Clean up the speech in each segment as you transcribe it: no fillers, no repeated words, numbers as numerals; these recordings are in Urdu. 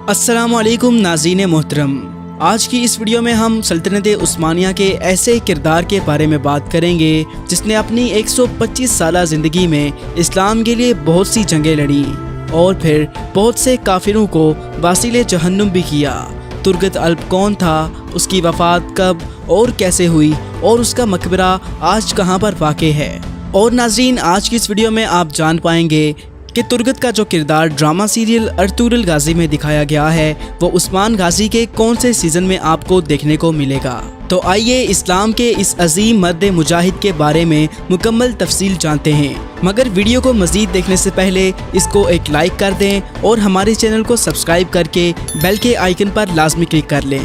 السلام علیکم ناظرین محترم، آج کی اس ویڈیو میں ہم سلطنت عثمانیہ کے ایسے کردار کے بارے میں بات کریں گے جس نے اپنی 125 سالہ زندگی میں اسلام کے لیے بہت سی جنگیں لڑیں اور پھر بہت سے کافروں کو واصل جہنم بھی کیا۔ ترگت الب کون تھا، اس کی وفات کب اور کیسے ہوئی اور اس کا مقبرہ آج کہاں پر واقع ہے؟ اور ناظرین، آج کی اس ویڈیو میں آپ جان پائیں گے کہ ترگت کا جو کردار ڈرامہ سیریل ارطغرل غازی میں دکھایا گیا ہے وہ عثمان غازی کے کون سے سیزن میں آپ کو دیکھنے کو ملے گا۔ تو آئیے اسلام کے اس عظیم مرد مجاہد کے بارے میں مکمل تفصیل جانتے ہیں، مگر ویڈیو کو مزید دیکھنے سے پہلے اس کو ایک لائک کر دیں اور ہمارے چینل کو سبسکرائب کر کے بیل کے آئیکن پر لازمی کلک کر لیں۔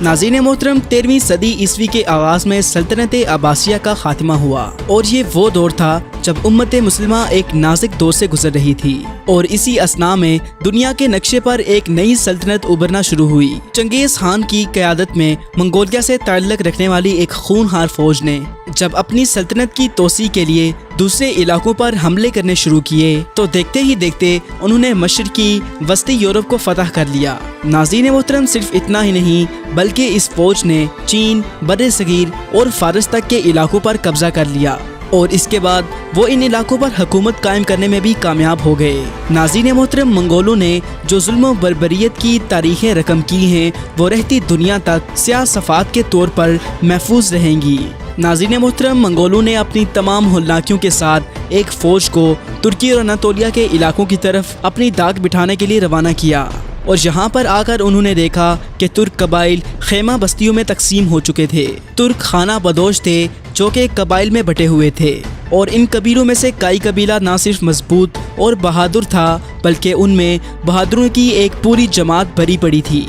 ناظرین محترم، 13ویں صدی عیسوی کے آغاز میں سلطنت عباسیہ کا خاتمہ ہوا اور یہ وہ دور تھا جب امت مسلمہ ایک نازک دور سے گزر رہی تھی، اور اسی اثناء میں دنیا کے نقشے پر ایک نئی سلطنت ابھرنا شروع ہوئی۔ چنگیز خان کی قیادت میں منگولیا سے تعلق رکھنے والی ایک خونخوار فوج نے جب اپنی سلطنت کی توسیع کے لیے دوسرے علاقوں پر حملے کرنے شروع کیے تو دیکھتے ہی دیکھتے انہوں نے مشرقی وسطی یورپ کو فتح کر لیا۔ ناظرین محترم، صرف اتنا ہی نہیں بلکہ اس فوج نے چین، بر صغیر اور فارس تک کے علاقوں پر قبضہ کر لیا، اور اس کے بعد وہ ان علاقوں پر حکومت قائم کرنے میں بھی کامیاب ہو گئے۔ ناظرین محترم، منگولوں نے جو ظلم و بربریت کی تاریخیں رقم کی ہیں وہ رہتی دنیا تک سیاہ صفحات کے طور پر محفوظ رہیں گی۔ ناظرین محترم، منگولوں نے اپنی تمام ہولناکیوں کے ساتھ ایک فوج کو ترکی اور اناطولیہ کے علاقوں کی طرف اپنی داغ بٹھانے کے لیے روانہ کیا، اور یہاں پر آ کر انہوں نے دیکھا کہ ترک قبائل خیمہ بستیوں میں تقسیم ہو چکے تھے۔ ترک خانہ بدوش تھے جو کہ قبائل میں بٹے ہوئے تھے، اور ان قبیلوں میں سے کئی قبیلہ نہ صرف مضبوط اور بہادر تھا بلکہ ان میں بہادروں کی ایک پوری جماعت بھری پڑی تھی۔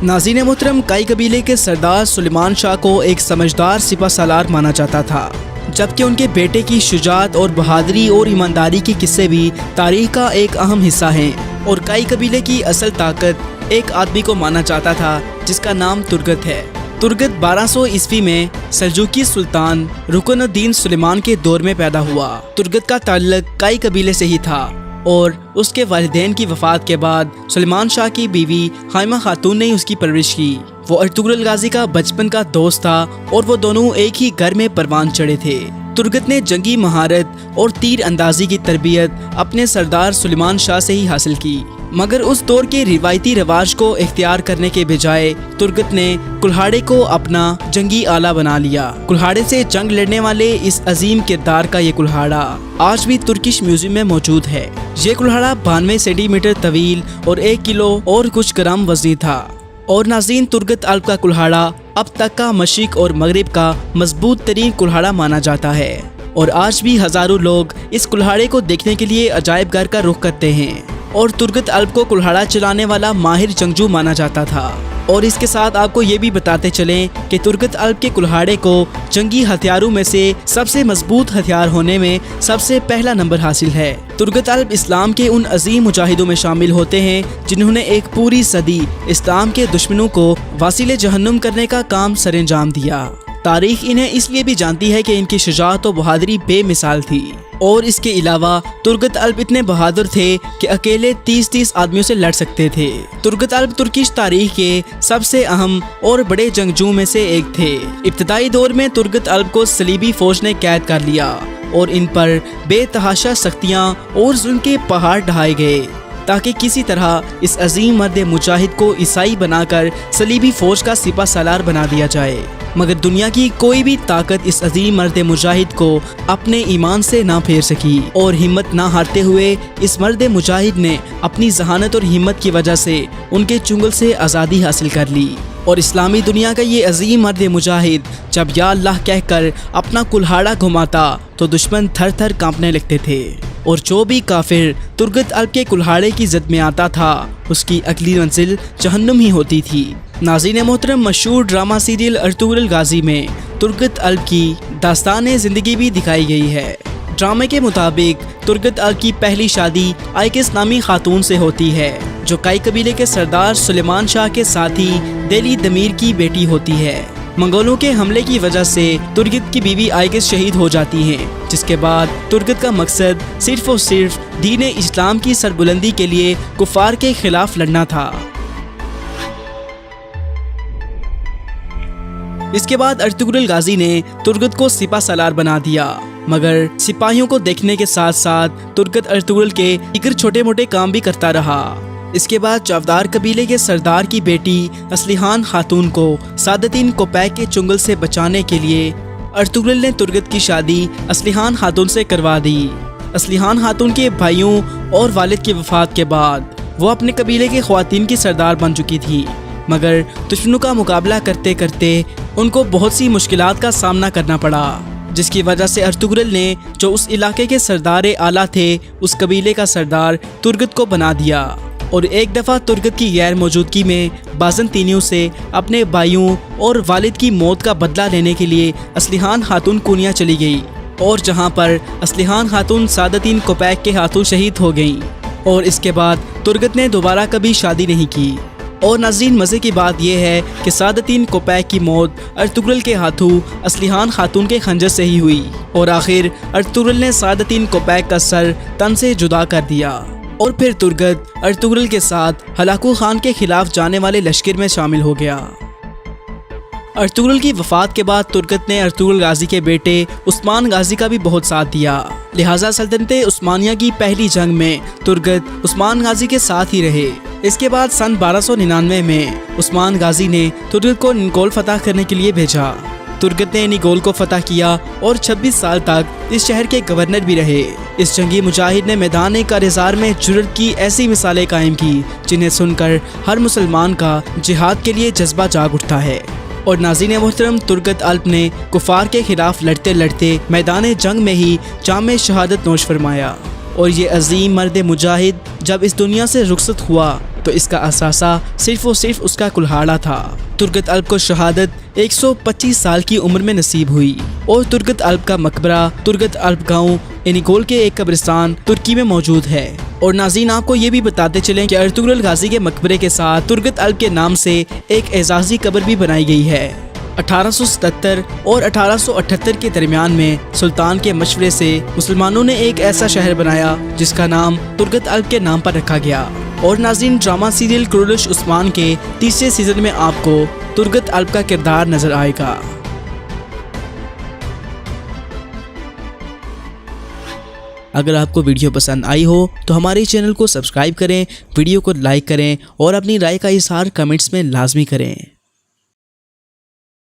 ناظرین محترم، کئی قبیلے کے سردار سلیمان شاہ کو ایک سمجھدار سپہ سالار مانا جاتا تھا، جبکہ ان کے بیٹے کی شجاعت اور بہادری اور ایمانداری کے قصے بھی تاریخ کا ایک اہم حصہ ہیں، اور کئی قبیلے کی اصل طاقت ایک آدمی کو مانا جاتا تھا جس کا نام ترگت ہے۔ ترگت 1200 عیسوی میں سلجوقی سلطان رکن الدین سلیمان کے دور میں پیدا ہوا۔ ترگت کا تعلق کئی قبیلے سے ہی تھا، اور اس کے والدین کی وفات کے بعد سلیمان شاہ کی بیوی خائمہ خاتون نے اس کی پرورش کی۔ وہ ارطغرل غازی کا بچپن کا دوست تھا اور وہ دونوں ایک ہی گھر میں پروان چڑھے تھے۔ ترگت نے جنگی مہارت اور تیر اندازی کی تربیت اپنے سردار سلیمان شاہ سے ہی حاصل کی، مگر اس دور کے روایتی رواج کو اختیار کرنے کے بجائے ترگت نے کلہاڑے کو اپنا جنگی آلہ بنا لیا۔ کلہاڑے سے جنگ لڑنے والے اس عظیم کردار کا یہ کلہاڑا آج بھی ترکش میوزیم میں موجود ہے۔ یہ کلہاڑا 92 سینٹی میٹر طویل اور 1 کلو اور کچھ گرام وزنی تھا، اور ناظرین، ترگت الب کا کلہاڑا اب تک کا مشرق اور مغرب کا مضبوط ترین کلہاڑا مانا جاتا ہے، اور آج بھی ہزاروں لوگ اس کلہاڑے کو دیکھنے کے لیے عجائب گھر کا رخ کرتے ہیں۔ اور ترگت الب کو کلہاڑا چلانے والا ماہر جنگجو مانا جاتا تھا، اور اس کے ساتھ آپ کو یہ بھی بتاتے چلیں کہ ترگت الب کے کلہاڑے کو جنگی ہتھیاروں میں سے سب سے مضبوط ہتھیار ہونے میں سب سے پہلا نمبر حاصل ہے۔ ترگت الب اسلام کے ان عظیم مجاہدوں میں شامل ہوتے ہیں جنہوں نے ایک پوری صدی اسلام کے دشمنوں کو واصل جہنم کرنے کا کام سر انجام دیا۔ تاریخ انہیں اس لیے بھی جانتی ہے کہ ان کی شجاعت و بہادری بے مثال تھی، اور اس کے علاوہ ترگت الب اتنے بہادر تھے کہ اکیلے 30 آدمیوں سے لڑ سکتے تھے۔ ترگت الب ترکش تاریخ کے سب سے اہم اور بڑے جنگجو میں سے ایک تھے۔ ابتدائی دور میں ترگت الب کو صلیبی فوج نے قید کر لیا اور ان پر بے تحاشا سختیاں اور ظلم کے پہاڑ ڈھائے گئے تاکہ کسی طرح اس عظیم مرد مجاہد کو عیسائی بنا کر صلیبی فوج کا سپہ سالار بنا دیا جائے، مگر دنیا کی کوئی بھی طاقت اس عظیم مرد مجاہد کو اپنے ایمان سے نہ پھیر سکی، اور ہمت نہ ہارتے ہوئے اس مرد مجاہد نے اپنی ذہانت اور ہمت کی وجہ سے ان کے چنگل سے آزادی حاصل کر لی، اور اسلامی دنیا کا یہ عظیم مرد مجاہد جب یا اللہ کہہ کر اپنا کلہاڑا گھماتا تو دشمن تھر تھر کانپنے لگتے تھے، اور جو بھی کافر ترگت الب کے کلہاڑے کی زد میں آتا تھا اس کی اگلی منزل جہنم ہی ہوتی تھی۔ ناظرین محترم، مشہور ڈرامہ سیریل ارطغرل غازی میں ترگت الب کی داستان زندگی بھی دکھائی گئی ہے۔ ڈرامے کے مطابق ترگت الب کی پہلی شادی آئکس نامی خاتون سے ہوتی ہے جو کئی قبیلے کے سردار سلیمان شاہ کے ساتھی دیلی دمیر کی بیٹی ہوتی ہے۔ منگولوں کے حملے کی وجہ سے ترگت کی بیوی آئکس شہید ہو جاتی ہیں، جس کے بعد ترگت کا مقصد صرف اور صرف دین اسلام کی سربلندی کے لیے کفار کے خلاف لڑنا تھا۔ اس کے بعد ارطغرل غازی نے ترگت کو سپہ سالار بنا دیا، مگر سپاہیوں کو دیکھنے کے ساتھ ساتھ ترگت ارطغرل کے دیگر چھوٹے موٹے کام بھی کرتا رہا۔ اس کے بعد چاودار قبیلے کے سردار کی بیٹی اسلیحان خاتون کو سعادتین کوپیک کے چنگل سے بچانے کے لیے ارطغرل نے ترگت کی شادی اسلیحان خاتون سے کروا دی۔ اسلیحان خاتون کے بھائیوں اور والد کی وفات کے بعد وہ اپنے قبیلے کے خواتین کی سردار بن چکی تھی، مگر دشمنوں کا مقابلہ کرتے کرتے ان کو بہت سی مشکلات کا سامنا کرنا پڑا، جس کی وجہ سے ارطغرل نے جو اس علاقے کے سردار اعلیٰ تھے اس قبیلے کا سردار ترگت کو بنا دیا، اور ایک دفعہ ترگت کی غیر موجودگی میں بازنطینیوں سے اپنے بھائیوں اور والد کی موت کا بدلہ لینے کے لیے اسلیحان خاتون کونیا چلی گئی، اور جہاں پر اسلیحان خاتون سعادتین کوپیک کے ہاتھوں شہید ہو گئیں، اور اس کے بعد ترگت نے دوبارہ کبھی شادی نہیں کی۔ اور ناظرین، مزے کی بات یہ ہے کہ سعادتین کوپیک کی موت ارطغرل کے ہاتھوں اسلیحان خاتون کے خنجر سے ہی ہوئی، اور آخر ارطغرل نے سعادتین کوپیک کا سر تن سے جدا کر دیا، اور پھر ترگت ارطغرل کے ساتھ ہلاکو خان کے خلاف جانے والے لشکر میں شامل ہو گیا۔ ارطغرل کی وفات کے بعد ترگت نے ارطغرل غازی کے بیٹے عثمان غازی کا بھی بہت ساتھ دیا، لہٰذا سلطنت عثمانیہ کی پہلی جنگ میں ترگت عثمان غازی کے ساتھ ہی رہے۔ اس کے بعد سن 1299 میں عثمان غازی نے ترگت کو نگول فتح کرنے کے لیے بھیجا۔ ترگت نے نگول کو فتح کیا اور 26 سال تک اس شہر کے گورنر بھی رہے۔ اس جنگی مجاہد نے میدان کارزار میں جرأت کی ایسی مثالیں قائم کی جنہیں سن کر ہر مسلمان کا جہاد کے لیے جذبہ جاگ اٹھتا ہے۔ اور ناظرین محترم، ترگت الپ نے کفار کے خلاف لڑتے لڑتے میدان جنگ میں ہی جام شہادت نوش فرمایا، اور یہ عظیم مرد مجاہد جب اس دنیا سے رخصت ہوا تو اس کا اثاثہ صرف اور صرف اس کا کلہاڑا تھا۔ ترگت الپ کو شہادت 125 سال کی عمر میں نصیب ہوئی، اور ترگت الپ کا مقبرہ ترگت الپ گاؤں انیگول کے ایک قبرستان ترکی میں موجود ہے۔ اور ناظرین، آپ کو یہ بھی بتاتے چلیں کہ ارطغرل غازی کے مقبرے کے ساتھ ترگت الپ کے نام سے ایک اعزازی قبر بھی بنائی گئی ہے۔ 1877 اور 1878 کے درمیان میں سلطان کے مشورے سے مسلمانوں نے ایک ایسا شہر بنایا جس کا نام ترگت الپ کے نام پر رکھا گیا۔ اور ناظرین، ڈرامہ سیریل کرولش عثمان کے تیسرے سیزن میں آپ کو ترگت الپ کا کردار نظر آئے گا۔ اگر آپ کو ویڈیو پسند آئی ہو تو ہمارے چینل کو سبسکرائب کریں، ویڈیو کو لائک کریں اور اپنی رائے کا اظہار کمنٹس میں لازمی کریں۔